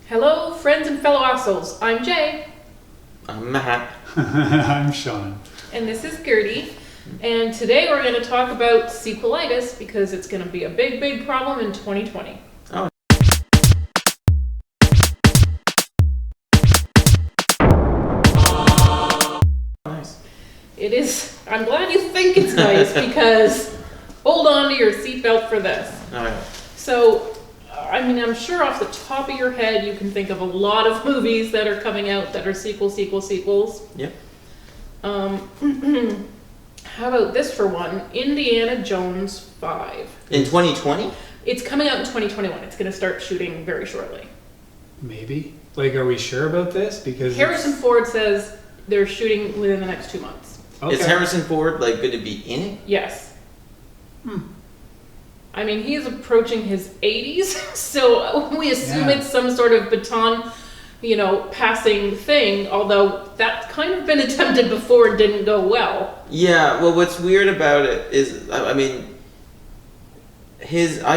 Hello, friends and fellow assholes. I'm Jay. I'm Matt. I'm Sean. And this is Gertie. And today we're going to talk about Sequelitis because it's going to be a big, big problem in 2020. Oh. Nice. It is. I'm glad you think it's nice because hold on to your seatbelt for this. Oh, yeah. So, I'm sure off the top of your head you can think of a lot of movies that are coming out that are sequels. Yep. How about this for one? Indiana Jones 5. In 2020? It's coming out in 2021. It's going to start shooting very shortly. Maybe? Are we sure about this? Because Harrison Ford says they're shooting within the next 2 months. Okay. Is Harrison Ford going to be in it? Yes. He is approaching his 80s, so we assume it's some sort of baton, passing thing, although that's kind of been attempted before and didn't go well. Yeah, well, what's weird about it is, I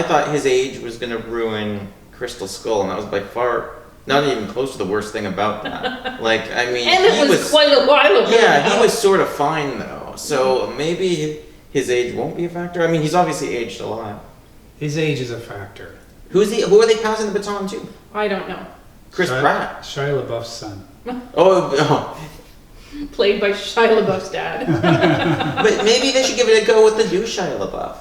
thought his age was going to ruin Crystal Skull, and that was by far not even close to the worst thing about that. And it was quite a while ago. Yeah, he was sort of fine, though, so maybe his age won't be a factor. He's obviously aged a lot. His age is a factor. Who are they passing the baton to? I don't know. Chris Pratt. Shia LaBeouf's son. Oh. Played by Shia LaBeouf's dad. But maybe they should give it a go with the new Shia LaBeouf.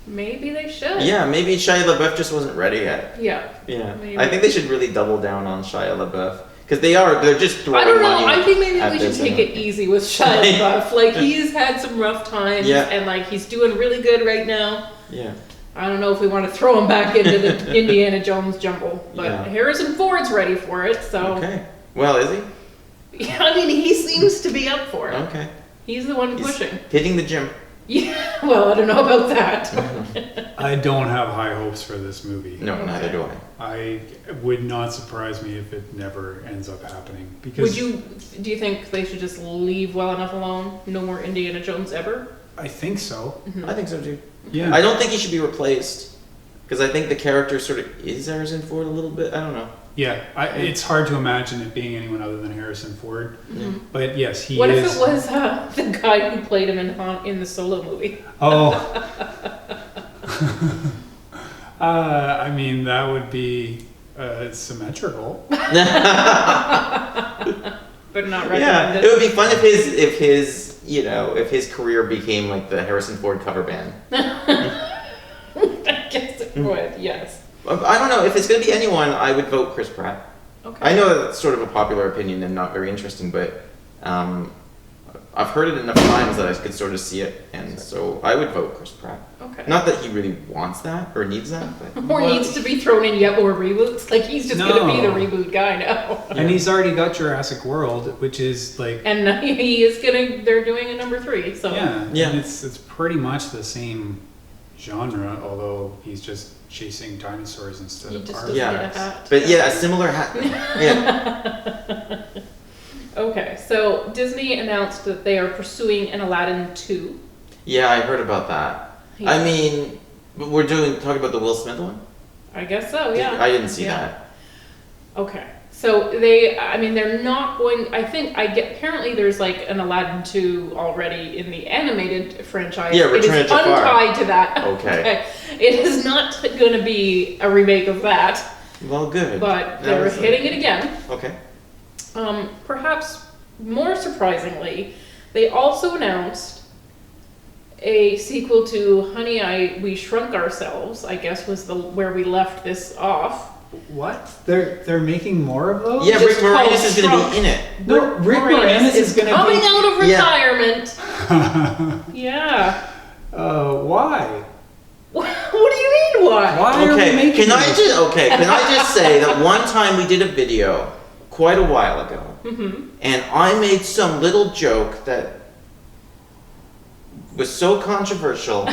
Maybe they should. Yeah, maybe Shia LaBeouf just wasn't ready yet. Yeah. Maybe. I think they should really double down on Shia LaBeouf. Because they're just throwing money. I don't know, I think maybe we should this take it easy with Shia LaBeouf. He's had some rough times, and he's doing really good right now. Yeah. I don't know if we want to throw him back into the Indiana Jones jumble, but Harrison Ford's ready for it, so... Okay. Well, is he? He seems to be up for it. Okay. He's the one pushing. Hitting the gym. Yeah, well, I don't know about that. I don't have high hopes for this movie. No, neither do I. It would not surprise me if it never ends up happening. Because do you think they should just leave well enough alone? No more Indiana Jones ever? I think so. I think so too. Yeah. I don't think he should be replaced. Because I think the character sort of is Harrison Ford a little bit. I don't know. Yeah, it's hard to imagine it being anyone other than Harrison Ford. Mm-hmm. But yes, he What is... if it was the guy who played him in the Solo movie? Oh. That would be symmetrical. But not recommended. Yeah, it would be fun if his career became like the Harrison Ford cover band. I guess it would, yes. I don't know. If it's going to be anyone, I would vote Chris Pratt. Okay. I know that's sort of a popular opinion and not very interesting, but I've heard it enough times that I could sort of see it, and so I would vote Chris Pratt. Okay. Not that he really wants that or needs that, but... Or needs to be thrown in yet more reboots. He's just going to be the reboot guy now. And he's already got Jurassic World, which is And he is they're doing a number 3, so... Yeah. And it's pretty much the same genre, although he's just chasing dinosaurs instead of cars. Get a hat. But a similar hat. Yeah. Okay, so Disney announced that they are pursuing an Aladdin 2. Yeah, I heard about that. Yeah. But we're talking about the Will Smith one? I guess so, yeah. I didn't see that. Okay. So they're not going, apparently there's an Aladdin 2 already in the animated franchise. Yeah, Return it of is Jafar. untied to that. Okay. It is not going to be a remake of that. Well, good. But they're hitting it again. Okay. Perhaps more surprisingly, they also announced a sequel to Honey, We Shrunk Ourselves, I guess was where we left this off. What? They're making more of those? Yeah, Just Rick Moranis is going to Shrunk. be in it. No, Rick Moranis is going to be... coming out of retirement. Yeah. Why? What do you mean, why? Why are we making Can I just say that one time we did a video quite a while ago, and I made some little joke that was so controversial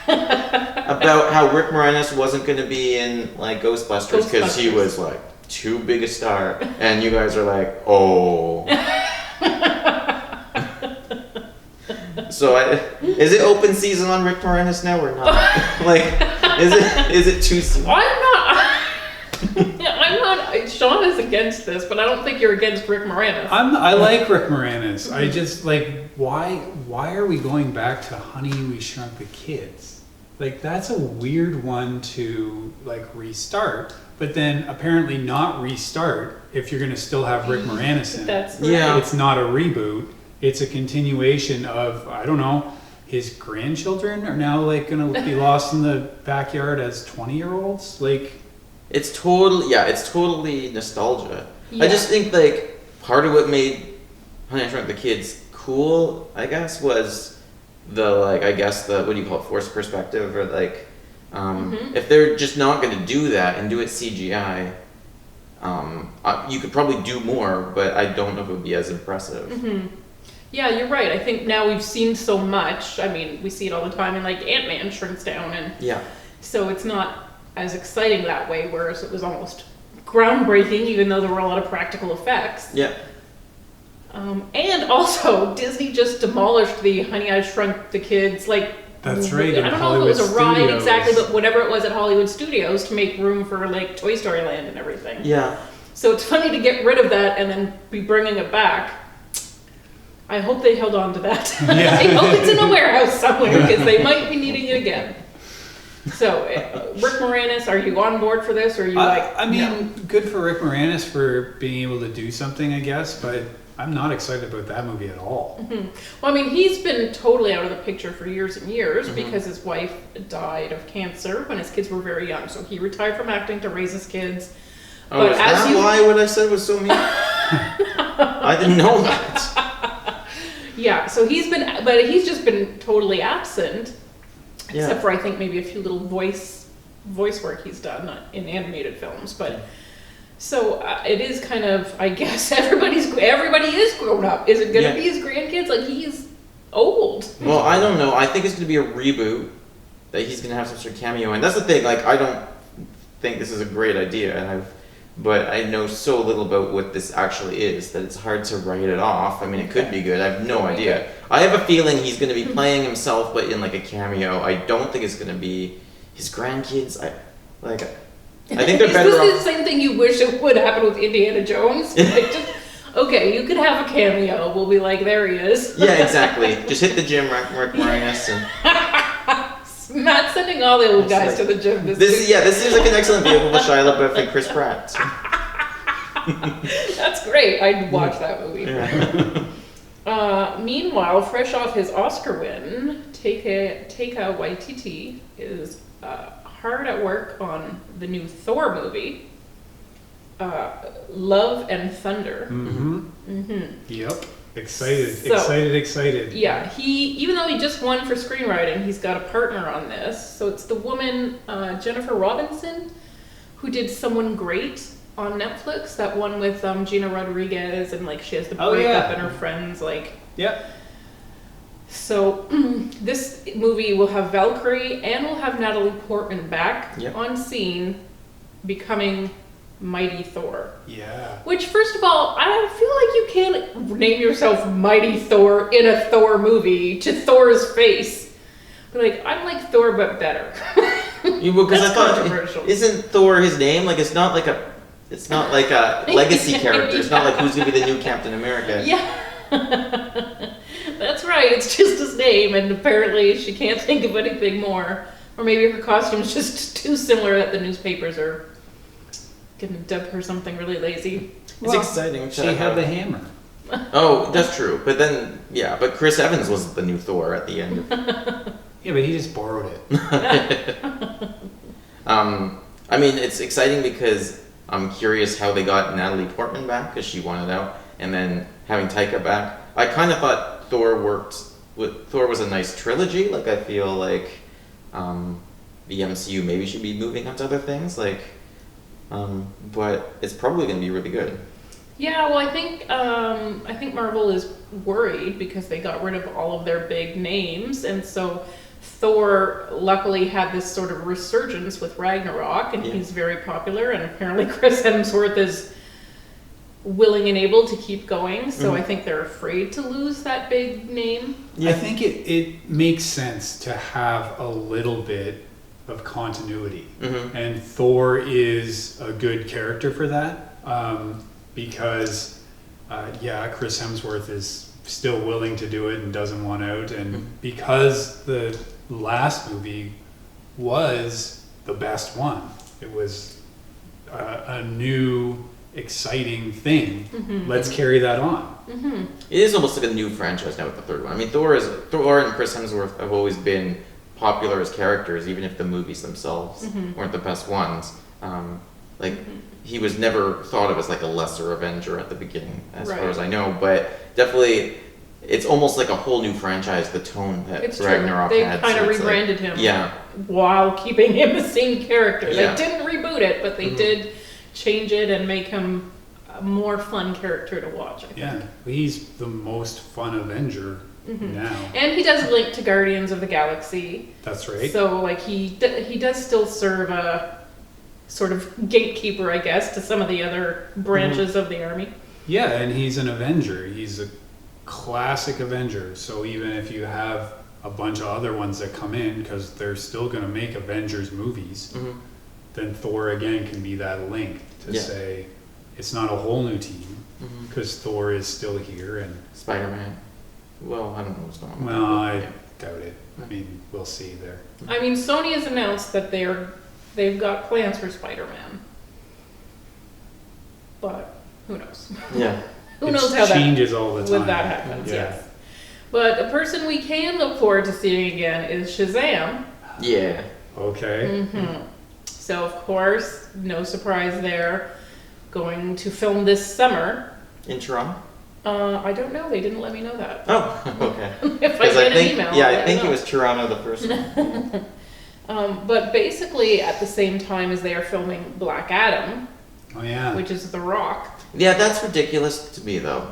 about how Rick Moranis wasn't going to be in Ghostbusters because he was too big a star, and you guys are like, oh. So is it open season on Rick Moranis now or not? Is it too soon? I'm not. Sean is against this, but I don't think you're against Rick Moranis. I like Rick Moranis. I just why are we going back to Honey, We Shrunk the Kids? Like, that's a weird one to restart, but then apparently not restart if you're going to still have Rick Moranis in. That's right. Yeah. It's not a reboot. It's a continuation of, I don't know, his grandchildren are now going to be lost in the backyard as 20-year-olds. It's totally nostalgia. Yeah. I just think part of what made Honey, I Shrunk the Kids cool, I guess, was the what do you call it, forced perspective, or if they're just not going to do that and do it CGI, you could probably do more, but I don't know if it would be as impressive. Mm-hmm. Yeah, you're right. I think now we've seen so much. I mean, we see it all the time, and Ant-Man shrinks down, and so it's not as exciting that way, whereas it was almost groundbreaking, even though there were a lot of practical effects. Yeah. And also, Disney just demolished the Honey, I Shrunk the Kids, That's right. I don't know if it was a ride exactly, but whatever it was at Hollywood Studios to make room for Toy Story Land and everything. Yeah. So it's funny to get rid of that and then be bringing it back. I hope they held on to that. Yeah. I hope it's in a warehouse somewhere because they might be needing it again. So, Rick Moranis, are you on board for this, or are you good for Rick Moranis for being able to do something, I guess, but I'm not excited about that movie at all. Mm-hmm. Well, I mean, he's been totally out of the picture for years and years because his wife died of cancer when his kids were very young. So he retired from acting to raise his kids. Oh, but is that why what I said was so mean? I didn't know that. Yeah, so he's just been totally absent, except for I think maybe a few little voice work he's done in animated films. But so it is kind of, I guess everybody is grown up. Is it going to be his grandkids? He's old. Well, I don't know. I think it's going to be a reboot that he's going to have some sort of cameo in. That's the thing. I don't think this is a great idea, but I know so little about what this actually is that it's hard to write it off. I mean, it could be good. I have no idea. I have a feeling he's going to be playing himself, but in a cameo. I don't think it's going to be his grandkids. I think they're better off. Is this the same thing you wish it would happen with Indiana Jones? Okay, you could have a cameo. We'll be there he is. Yeah, exactly. Just hit the gym, Rick Moranis, and not sending all the old guys to the gym. This seems like an excellent vehicle for Shia LaBoeuf and Chris Pratt. That's great. I'd watch that movie. Yeah. Meanwhile, fresh off his Oscar win, Taika Waititi is hard at work on the new Thor movie, Love and Thunder. Yep. Excited. Yeah, even though he just won for screenwriting, he's got a partner on this. So it's the woman, Jennifer Robinson, who did Someone Great on Netflix, that one with Gina Rodriguez, and she has the breakup and her friends, Yep. So this movie will have Valkyrie and will have Natalie Portman back on scene, becoming Mighty Thor. Yeah. Which, first of all, I feel like you can't name yourself Mighty Thor in a Thor movie to Thor's face. But I like Thor, but better. Because I thought, isn't Thor his name? It's not like a legacy character. It's not who's gonna be the new Captain America. Yeah. That's right. It's just his name, and apparently she can't think of anything more. Or maybe her costume's just too similar that the newspapers are gonna dub her something really lazy. It's exciting. She had the hammer. Oh, that's true. But then, but Chris Evans was the new Thor at the end. Yeah, but he just borrowed it. I mean, it's exciting because I'm curious how they got Natalie Portman back, because she wanted out, and then having Taika back. I kind of thought Thor was a nice trilogy. I feel the MCU maybe should be moving on to other things. But it's probably going to be really good. Yeah, well, I think Marvel is worried because they got rid of all of their big names, and so Thor luckily had this sort of resurgence with Ragnarok, and he's very popular, and apparently Chris Hemsworth is willing and able to keep going, so I think they're afraid to lose that big name. Yeah. I think it makes sense to have a little bit of continuity, and Thor is a good character for that. because Chris Hemsworth is still willing to do it and doesn't want out, and because the last movie was the best one, it was a new exciting thing. Let's carry that on. It is almost like a new franchise now with the third one. I mean, Thor and Chris Hemsworth have always been popular as characters, even if the movies themselves weren't the best ones. He was never thought of as like a lesser Avenger at the beginning, as far as I know. But definitely, it's almost like a whole new franchise. The tone that Ragnarok had. They kind of rebranded him, while keeping him the same character. They didn't reboot it, but they did change it and make him a more fun character to watch, I think. Yeah, he's the most fun Avenger now. And he does link to Guardians of the Galaxy. That's right. So, like, he does still serve a sort of gatekeeper, I guess, to some of the other branches of the army. Yeah, and he's an Avenger. He's a classic Avenger. So even if you have a bunch of other ones that come in, because they're still going to make Avengers movies, then Thor again can be that link to say it's not a whole new team, because Thor is still here, and Spider-Man. Well, I don't know what's going on. Well, I doubt it. I mean, we'll see there. I mean, Sony has announced that they've got plans for Spider-Man, but who knows? Yeah. Who knows how that changes all the time. when that happens? Yes. But a person we can look forward to seeing again is Shazam. Yeah. Okay. So of course, no surprise there. Going to film this summer. In Toronto? I don't know. They didn't let me know that. Oh, okay. If I get an email. Yeah, I think it was Toronto the first one. But basically, at the same time as they are filming Black Adam, Oh yeah. which is The Rock. Yeah, that's ridiculous to me, though.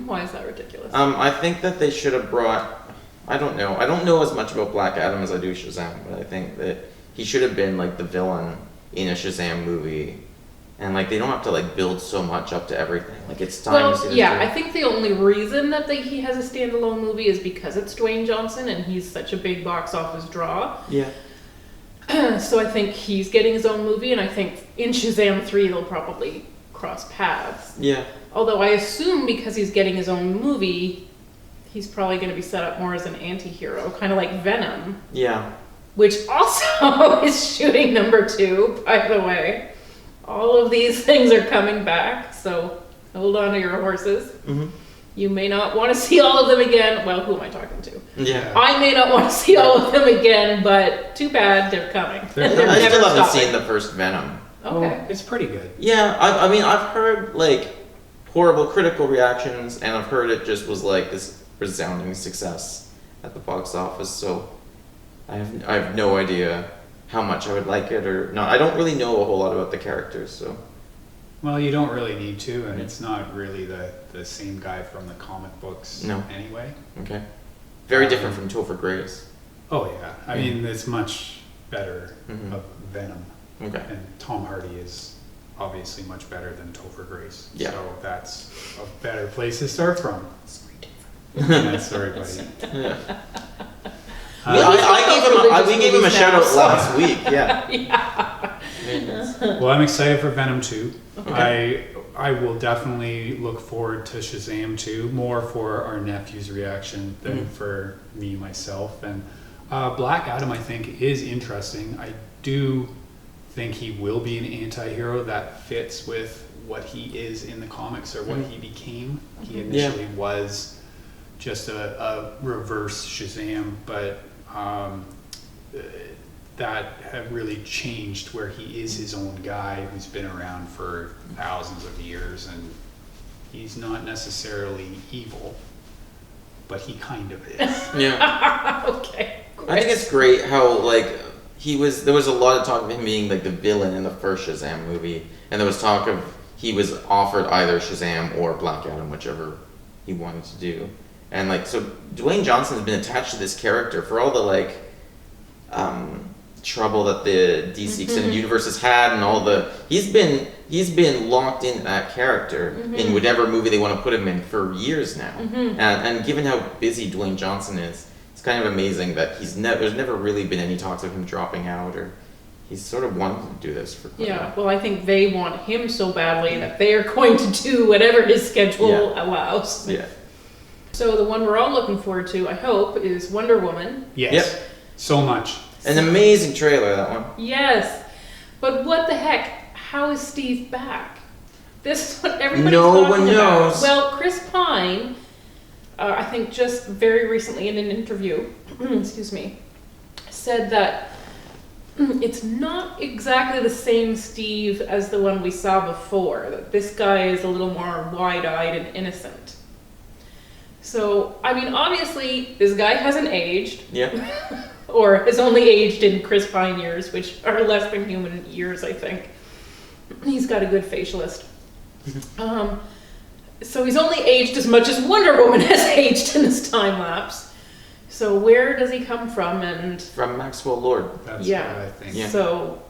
Why is that ridiculous? I think that they should have brought... I don't know. I don't know as much about Black Adam as I do Shazam, but I think that he should have been, like, the villain in a Shazam movie. And, like, they don't have to, like, build so much up to everything. Like, it's time to see this I think the only reason that he has a standalone movie is because it's Dwayne Johnson and he's such a big box office draw. Yeah. So I think he's getting his own movie, and I think in Shazam 3 they'll probably cross paths. Yeah. Although I assume because he's getting his own movie, he's probably going to be set up more as an anti-hero, kind of like Venom. Yeah. Which also is shooting number 2, by the way. All of these things are coming back, so hold on to your horses. You may not want to see all of them again. Well, who am I talking to? Yeah. I may not want to see all of them again, but too bad, they're coming. I still haven't seen the first Venom. Okay. Well, it's pretty good. Yeah, I mean, I've heard, like, horrible critical reactions, and I've heard it just was, like, this resounding success at the box office, so I have no idea how much I would like it or not. I don't really know a whole lot about the characters, so... Well, you don't really need to, and it's not really the same guy from the comic books anyway. Okay. Very different from Topher Grace. Oh, yeah. I mean, it's much better of Venom. Okay. And Tom Hardy is obviously much better than Topher Grace. Yeah. So that's a better place to start from. Sorry, Yeah, sorry, buddy. Yeah. We we gave him a shout out last week, yeah. Well, I'm excited for Venom 2. Okay. I will definitely look forward to Shazam 2, more for our nephew's reaction than for me, myself. And Black Adam, I think, is interesting. I do think he will be an anti-hero that fits with what he is in the comics or what he became. He initially was just a reverse Shazam, but that have really changed where he is his own guy who's been around for thousands of years, and he's not necessarily evil, but he kind of is. Yeah. Okay. I think it's great how, like, there was a lot of talk of him being, like, the villain in the first Shazam movie, and there was talk of he was offered either Shazam or Black Adam, whichever he wanted to do. And, like, so Dwayne Johnson's been attached to this character for all the, like, trouble that the DC Extended Universe has had, and all the he's been locked into that character in whatever movie they want to put him in for years now. And given how busy Dwayne Johnson is, it's kind of amazing that there's never really been any talks of him dropping out or he's sort of wanted to do this for quite a Yeah, while. well, I think they want him so badly that they are going to do whatever his schedule allows. Yeah. So the one we're all looking forward to, I hope, is Wonder Woman. Yes. Yep. So much. An amazing trailer, that one. Yes, but what the heck? How is Steve back? This is what everybody's No talking one about. knows. Well, Chris Pine, I think just very recently in an interview, excuse me, said that it's not exactly the same Steve as the one we saw before. That this guy is a little more wide-eyed and innocent. So, I mean, obviously, this guy hasn't aged. Yeah. Or has only aged in Chris Pine years, which are less than human years, I think. He's got a good facialist. So he's only aged as much as Wonder Woman has aged in this time lapse. So where does he come from? And From Maxwell Lord. That's Yeah. what I think. Yeah. so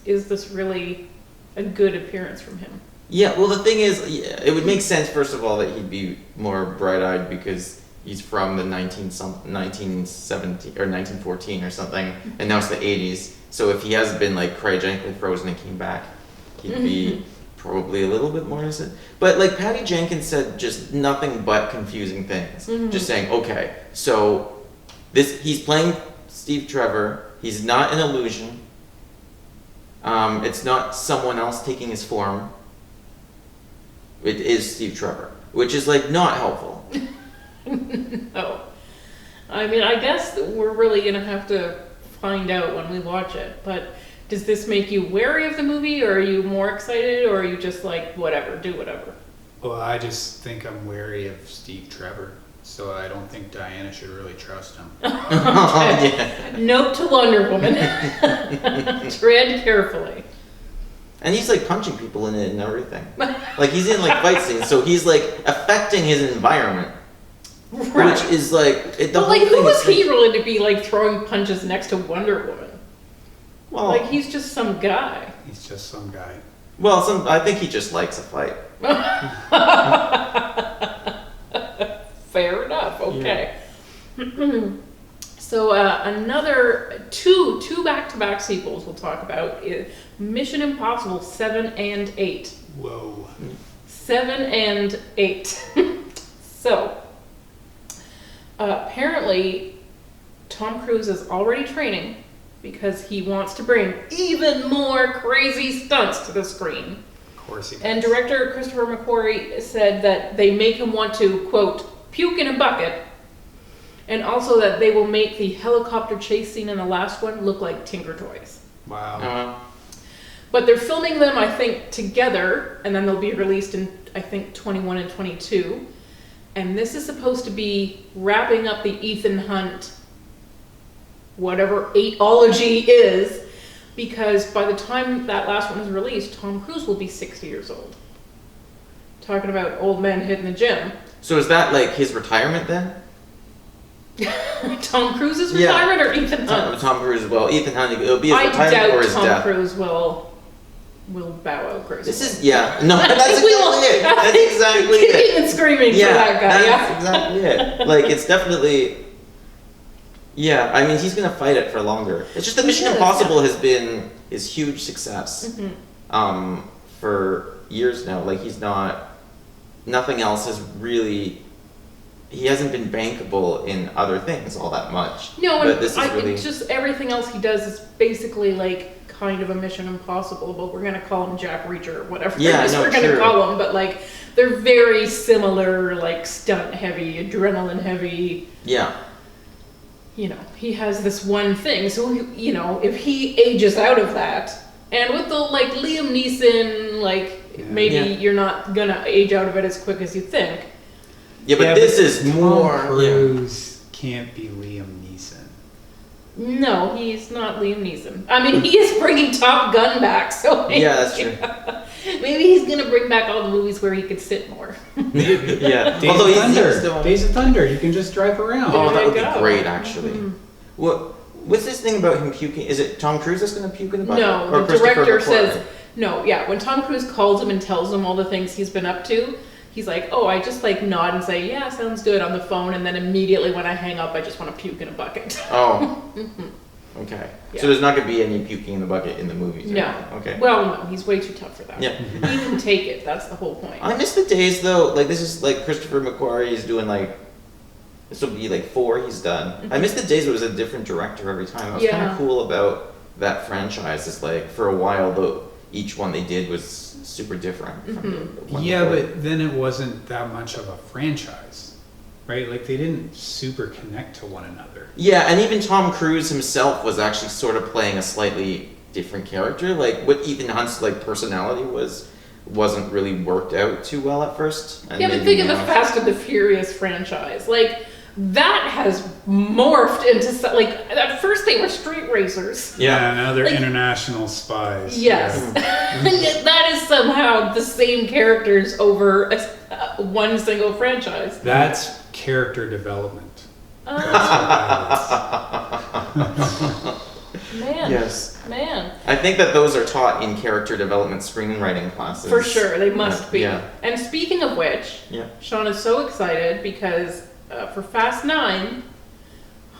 is this really a good appearance from him? Yeah, well, the thing is, it would make sense, first of all, that he'd be more bright-eyed because he's from the 1917 or 1914 or something, and now it's the 80s. So if he hasn't been like cryogenically frozen and came back, he'd be probably a little bit more innocent. But like Patty Jenkins said, just nothing but confusing things. Just saying, okay, so he's playing Steve Trevor. He's not an illusion. It's not someone else taking his form. It is Steve Trevor, which is like not helpful. No. I mean, I guess that we're really going to have to find out when we watch it. But does this make you wary of the movie, or are you more excited, or are you just like, whatever, do whatever? Well, I just think I'm wary of Steve Trevor, so I don't think Diana should really trust him. Yeah. Note to Wonder Woman. Tread carefully. And he's like punching people in it and everything. Like he's in like fight scenes, so he's like affecting his environment. Right. Which is like the But whole like, thing who is is he really to be like throwing punches next to Wonder Woman? Well, Like, he's just some guy. He's just some guy. well, I think he just likes a fight. Fair enough. Okay. So another two back-to-back sequels we'll talk about is Mission Impossible 7 and 8. Whoa. 7 and 8. So apparently Tom Cruise is already training because he wants to bring even more crazy stunts to the screen. Of course he does. And director Christopher McQuarrie said that they make him want to, quote, puke in a bucket, and also that they will make the helicopter chase scene in the last one look like Tinker Toys. Wow. But they're filming them, I think, together, and then they'll be released in, I think, 21 and 22. And this is supposed to be wrapping up the Ethan Hunt, whatever 8ology is, because by the time that last one is released, Tom Cruise will be 60 years old. Talking about old men hitting the gym. So is that like his retirement then? Tom Cruise's Yeah. retirement or Ethan Hunt? Tom Cruise as well. Ethan Hunt, it'll be his I retirement or doubt his Tom death. Cruise will bow out gracefully. This is no, that's exactly We will- it. That's exactly it. Kicking and screaming for that guy. That's exactly it. Like it's definitely. Yeah, I mean he's gonna fight it for longer. It's just that Mission Yes, Impossible yeah. has been his huge success for years now. Like nothing else has really. He hasn't been bankable in other things all that much. No, but and this is really. it's just everything else he does is basically like kind of a Mission Impossible, but we're gonna call him Jack Reacher or whatever Yeah, it is no, we're gonna sure. call him. But like they're very similar, like stunt heavy, adrenaline heavy. Yeah. You know, he has this one thing. So you know, if he ages out of that, and with the like Liam Neeson, like Yeah. maybe Yeah. you're not gonna age out of it as quick as you think. Yeah, but this is more. Tom Cruise can't be Liam Neeson. No, he's not Liam Neeson. I mean, he is bringing Top Gun back, so maybe, Yeah, that's true. maybe he's gonna bring back all the movies where he could sit more. Yeah. Days Although of he's Thunder. still. Days of Thunder. You can just drive around. Oh, There that you would be go. great, actually. What's this thing about him puking? Is it Tom Cruise that's going to puke in the bucket? No, Or the Christopher director McQuarrie? says no. Yeah, when Tom Cruise calls him and tells him all the things he's been up to, he's like, "Oh, I just like nod and say, yeah, sounds good" on the phone, and then immediately when I hang up, I just want to puke in a bucket. Oh. Okay. Yeah. So there's not going to be any puking in the bucket in the movies? or No. anything? Okay. Well, no, he's way too tough for that. Yeah. He can take it. That's the whole point. I miss the days though. Like this is like Christopher McQuarrie is doing like. This will be like 4 he's done. I miss the days where it was a different director every time. It was kind of cool about that franchise. It's like for a while though, each one they did was super different. From the one Yeah, before. but then it wasn't that much of a franchise, right? Like they didn't super connect to one another. Yeah, and even Tom Cruise himself was actually sort of playing a slightly different character. Like what Ethan Hunt's like personality wasn't really worked out too well at first. And Yeah, but maybe think of the now- Fast and the Furious franchise. Like, that has morphed into, like, at first they were street racers. Yeah. Now they're Like- international spies. Yes. And yet that is somehow the same characters over one single franchise. That's character development. That's what that Man. Yes. Man. I think that those are taught in character development screenwriting classes. For sure, they must be. Yeah. And speaking of which, Yeah. Sean is so excited because for Fast 9,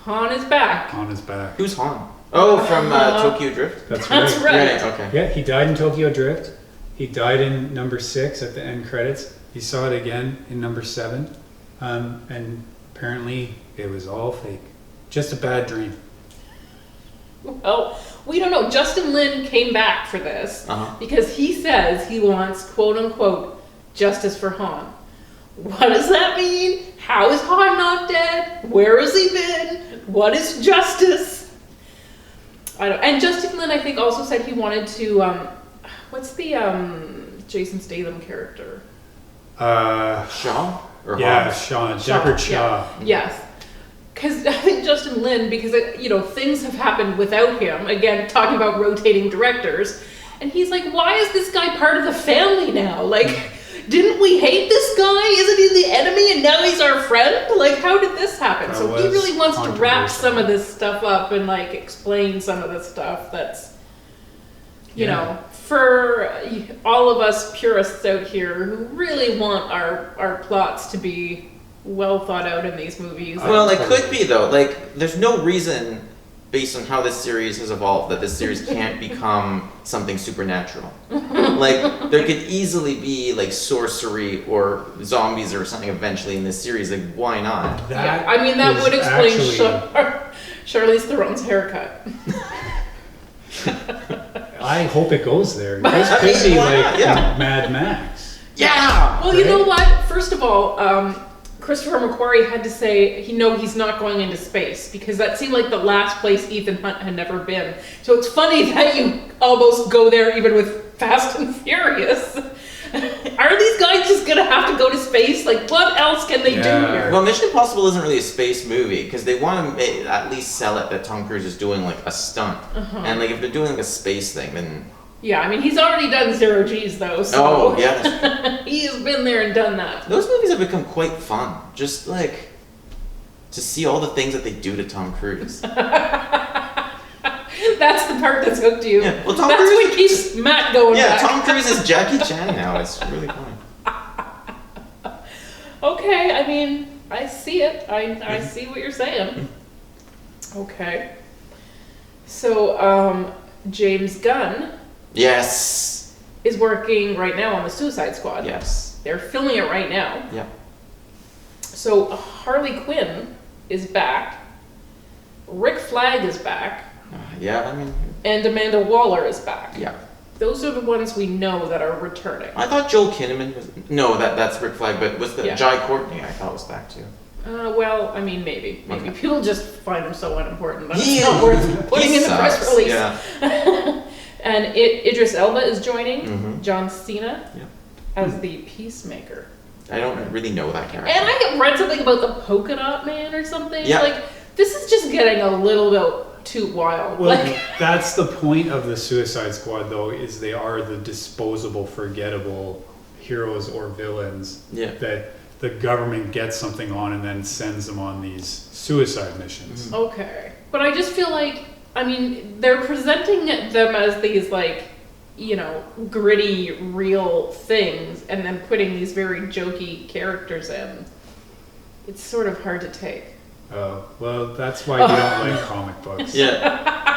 Han is back. is. On his back. Who's Han? Oh, from Tokyo Drift? That's That's right. right. Okay. Yeah, he died in Tokyo Drift. He died in number 6 at the end credits. He saw it again in number 7. And apparently it was all fake. Just a bad dream. Well, we don't know. Justin Lin came back for this Uh-huh. because he says he wants, quote unquote, justice for Han. What does that mean? How is Han not dead? Where has he been? What is justice? I don't. And Justin Lin, I think, also said he wanted to. What's the Jason Statham character? Shaw? Or Yeah, Han? Shaw. Shaw, Deckard Shaw. yeah. Yes. Because I think Justin Lin, because things have happened without him. Again, talking about rotating directors, and he's like, why is this guy part of the family now? Like, didn't we hate this guy? Isn't he the enemy, and now he's our friend? Like, how did this happen? That So he was really wants to wrap controversial. some of this stuff up and like explain some of the stuff that's, you know, for all of us purists out here who really want our plots to be well thought out in these movies. Well, it could be though. Like, there's no reason, based on how this series has evolved, that this series can't become something supernatural. Like, there could easily be like sorcery or zombies or something eventually in this series. Like, why not? Yeah, I mean, that is would explain actually- Charlize Theron's haircut. I hope it goes there. This could be Why like not? Yeah. Mad Max. Yeah. Well, you know what? First of all, Christopher McQuarrie had to say he's not going into space because that seemed like the last place Ethan Hunt had never been. So it's funny that you almost go there even with Fast and Furious. Are these guys just gonna have to go to space? Like, what else can they do here? Well, Mission Impossible isn't really a space movie because they want to at least sell it that Tom Cruise is doing like a stunt. And like if they're doing like a space thing, then Yeah, I mean, he's already done 0 G's though. So oh yeah, that's- he has been there and done that. those movies have become quite fun. Just like to see all the things that they do to Tom Cruise. That's the part that's hooked you. Yeah, well, Tom That's Cruise- what keeps Matt going Yeah, back. Tom Cruise is Jackie Chan now. It's really funny. Okay, I mean, I see it. I see what you're saying. Okay. So, James Gunn Yes. is working right now on the Suicide Squad. Yes. They're filming it right now. Yeah. So, Harley Quinn is back. Rick Flag is back. Yeah, I mean, And Amanda Waller is back. yeah. Those are the ones we know that are returning. I thought Joel Kinnaman was no, that's Rick Flag, but was the Yeah. Jai Courtney? I thought was back too. Well, I mean, maybe. Okay. People just find him so unimportant that He it's not is- worth putting he in the press sucks, release. Yeah. And Idris Elba is joining Mhm. John Cena Yeah. as the Peacemaker. I don't really know that character. And I have read something about the Polka Dot Man or something. Yeah. Like, this is just getting a little bit too wild. Well, Like, that's the point of the Suicide Squad, though, is they are the disposable, forgettable heroes or villains Yeah. that the government gets something on and then sends them on these suicide missions. okay. But I just feel like, I mean, they're presenting them as these, like, you know, gritty, real things, and then putting these very jokey characters in. It's sort of hard to take. Well, that's why we don't like comic books. Yeah.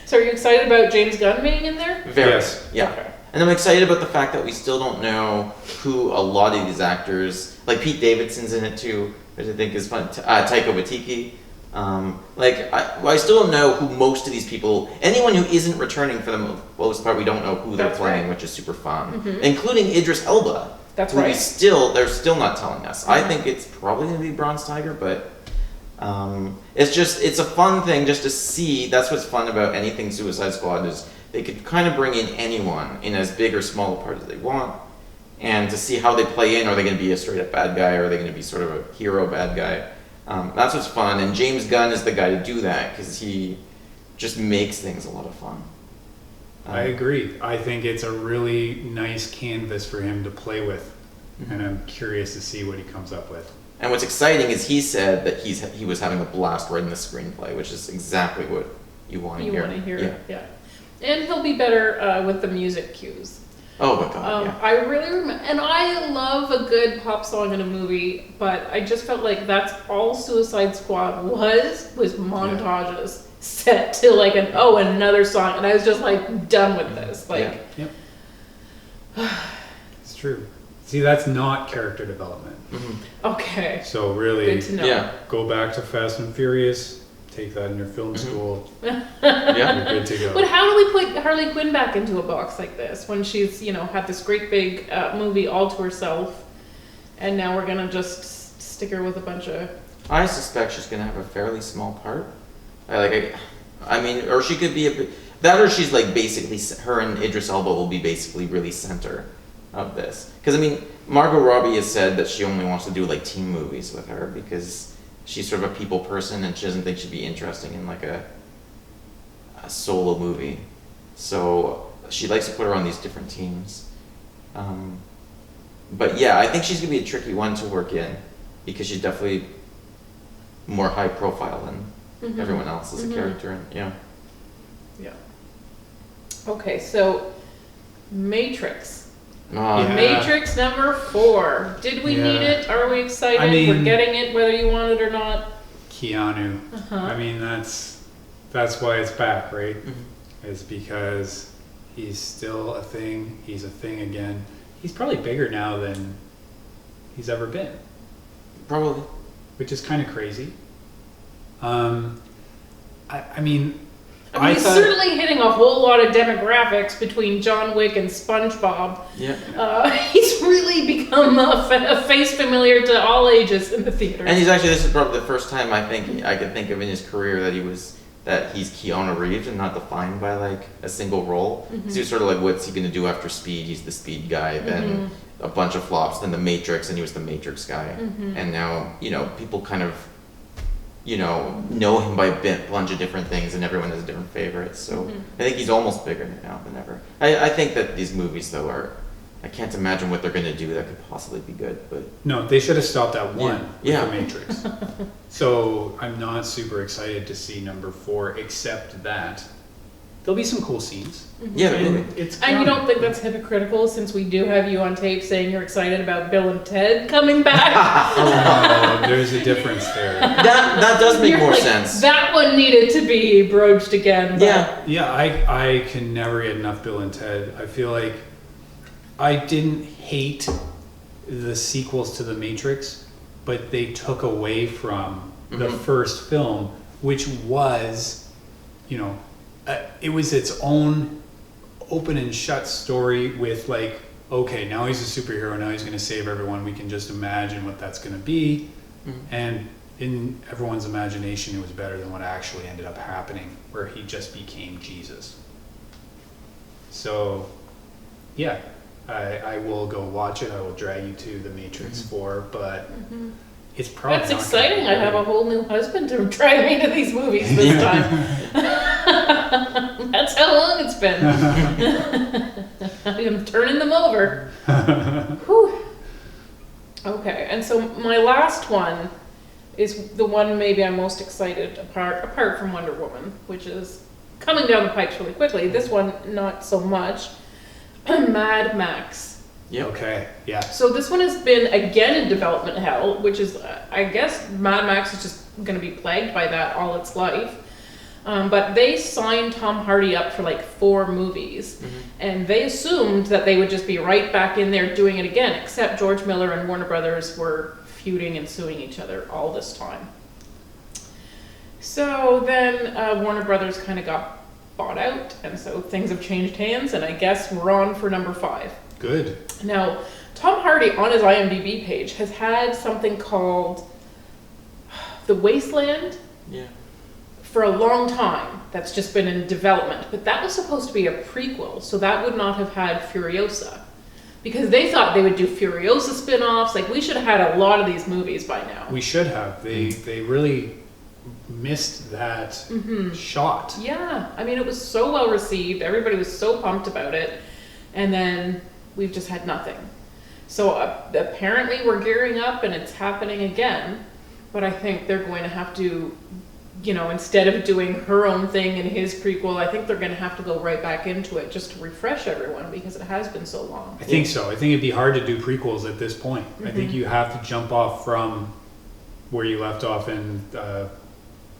So are you excited about James Gunn being in there? Very. Yes. Yeah. Okay. And I'm excited about the fact that we still don't know who a lot of these actors, like Pete Davidson's in it too, which I think is fun. Taika Waititi. I still don't know who most of these people, anyone who isn't returning for the most part, we don't know who they're That's playing, right. which is super fun. Mhm. Including Idris Elba. That's who right. they're still not telling us. I Mhm. think it's probably going to be Bronze Tiger, but it's a fun thing just to see. That's what's fun about anything Suicide Squad is they could kind of bring in anyone in as big or small a part as they want, and to see how they play in. Are they going to be a straight up bad guy, or are they going to be sort of a hero bad guy? That's what's fun, and James Gunn is the guy to do that because he just makes things a lot of fun. I agree. I think it's a really nice canvas for him to play with, and I'm curious to see what he comes up with. And what's exciting is he said that he was having a blast writing the screenplay, which is exactly what you want to hear. You want to hear, yeah. And he'll be better with the music cues. Oh my god, yeah. I really remember, and I love a good pop song in a movie, but I just felt like that's all Suicide Squad was montages set to like another song, and I was just like done with this. Like, Yep. It's true. See, that's not character development. okay, So really, good to know. Yeah. go back to Fast and Furious, take that in your film school, Yeah. you're good to go. But how do we put Harley Quinn back into a box like this when she's, had this great big movie all to herself, and now we're gonna just stick her with a bunch of... I suspect she's gonna have a fairly small part. I mean, or she could be or she's like basically, her and Idris Elba will be basically really center of this. Because I mean, Margot Robbie has said that she only wants to do like team movies with her because she's sort of a people person and she doesn't think she'd be interesting in like a solo movie. So she likes to put her on these different teams. But yeah, I think she's gonna be a tricky one to work in because she's definitely more high profile than everyone else as a character. And yeah. Okay, so Matrix. Yeah. Matrix number 4. Did we need it? Are we excited? I mean- We're getting it whether you want it or not. Keanu. I mean, that's why it's back, right? Is because he's still a thing. He's a thing again. He's probably bigger now than he's ever been, Probably. which is kind of crazy. I mean, I mean, he's certainly hitting a whole lot of demographics between John Wick and SpongeBob. Yeah. He's really become a face familiar to all ages in the theater. And this is probably the first time I could think of in his career that he's Keanu Reeves and not defined by like a single role. So he's sort of like, what's he gonna do after Speed? He's the Speed guy. Then a bunch of flops. Then The Matrix, and he was the Matrix guy. And now people kind of know him by a bunch of different things, and everyone has different favorites. So I think he's almost bigger now than ever. I think that these movies though I can't imagine what they're gonna do that could possibly be good. But no, they should have stopped at 1 with Yeah. The Matrix. So I'm not super excited to see number 4, except that there'll be some cool scenes. yeah, And it's And you coming. don't think that's hypocritical since we do have you on tape saying you're excited about Bill and Ted coming back? Oh, there's a difference there. that does make You're more like, sense. That one needed to be broached again. But Yeah. Yeah, I can never get enough Bill and Ted. I feel like I didn't hate the sequels to The Matrix, but they took away from the first film, which was, it was its own open and shut story with like, okay, now he's a superhero, now he's going to save everyone. We can just imagine what that's going to be. And in everyone's imagination, it was better than what actually ended up happening, where he just became Jesus. So, yeah, I will go watch it. I will drag you to The Matrix 4, but it's probably That's not exciting. gonna I be have a great. whole new husband to drag me to these movies this time. That's how long it's been. I'm turning them over. Whew. Okay, and so my last one is the one maybe I'm most excited apart from Wonder Woman, which is coming down the pipes really quickly. This one, not so much. Mad Max. Yep. Okay, yeah. So this one has been again in development hell, which is, I guess Mad Max is just going to be plagued by that all its life. But they signed Tom Hardy up for like 4 movies, and they assumed that they would just be right back in there doing it again, except George Miller and Warner Brothers were feuding and suing each other all this time. So then Warner Brothers kind of got bought out, and so things have changed hands, and I guess we're on for number 5. Good. Now, Tom Hardy on his IMDb page has had something called The Wasteland for a long time. That's just been in development, but that was supposed to be a prequel, so that would not have had Furiosa, because they thought they would do Furiosa spin-offs. Like, we should have had a lot of these movies by now. We should have. They really missed that shot. Yeah, I mean, it was so well received. Everybody was so pumped about it, and then we've just had nothing. So apparently we're gearing up and it's happening again, but I think they're going to have to, you know, instead of doing her own thing in his prequel, I think they're going to have to go right back into it just to refresh everyone, because it has been so long. I think so. I think it'd be hard to do prequels at this point. I think you have to jump off from where you left off in,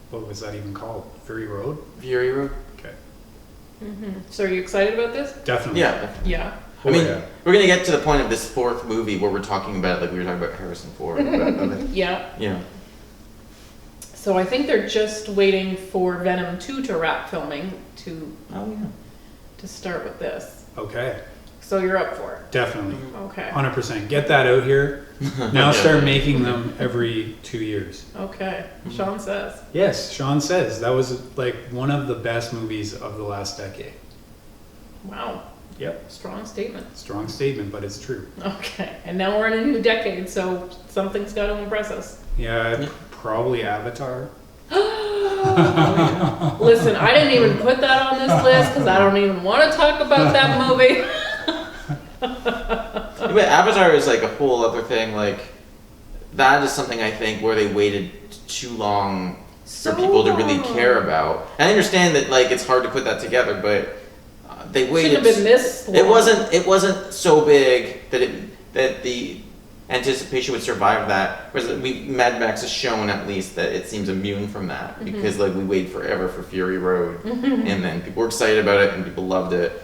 what was that even called? Fury Road? Fury Road? Okay. So are you excited about this? Definitely. Yeah. Yeah. I mean, we're going to get to the point of this 4th movie where we're talking about, like we were talking about Harrison Ford. Yeah. Yeah. So I think they're just waiting for Venom 2 to wrap filming to start with this. Okay. So you're up for it? Definitely. Okay. 100%. Get that out here. Now start making them every 2 years. Okay. Sean says. Yes, Sean says. That was like one of the best movies of the last decade. Wow. Yep. Strong statement. Strong statement, but it's true. Okay. And now we're in a new decade, so something's got to impress us. Yeah, probably Avatar. Listen, I didn't even put that on this list because I don't even want to talk about that movie. But Avatar is like a whole other thing. Like, that is something I think where they waited too long for people to really care about. And I understand that, like, it's hard to put that together, but they waited. Shouldn't have been this long. It wasn't so big that the anticipation would survive that. Whereas Mad Max has shown at least that it seems immune from that, because like we waited forever for Fury Road, and then people were excited about it and people loved it.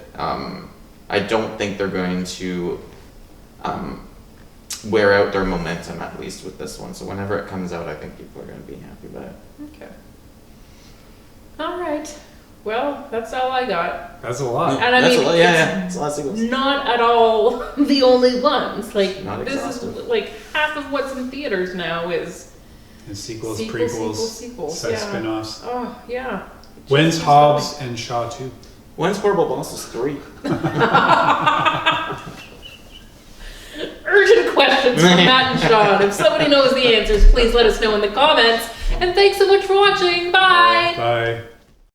I don't think they're going to wear out their momentum, at least with this one. So whenever it comes out, I think people are going to be happy about it. Okay. All right. Well, that's all I got. That's a lot. And I That's mean, a lot, yeah. It's a lot of sequels. Not at all the only ones. Like, Not this exhaustive. is like half of what's in theaters now is And sequels, sequels, prequels, sequels, set yeah. spin-offs. Oh, yeah. When's Hobbs and Shaw 2? When's Horrible Bosses 3? Urgent questions from Matt and Sean. If somebody knows the answers, please let us know in the comments. And thanks so much for watching. Bye. Bye.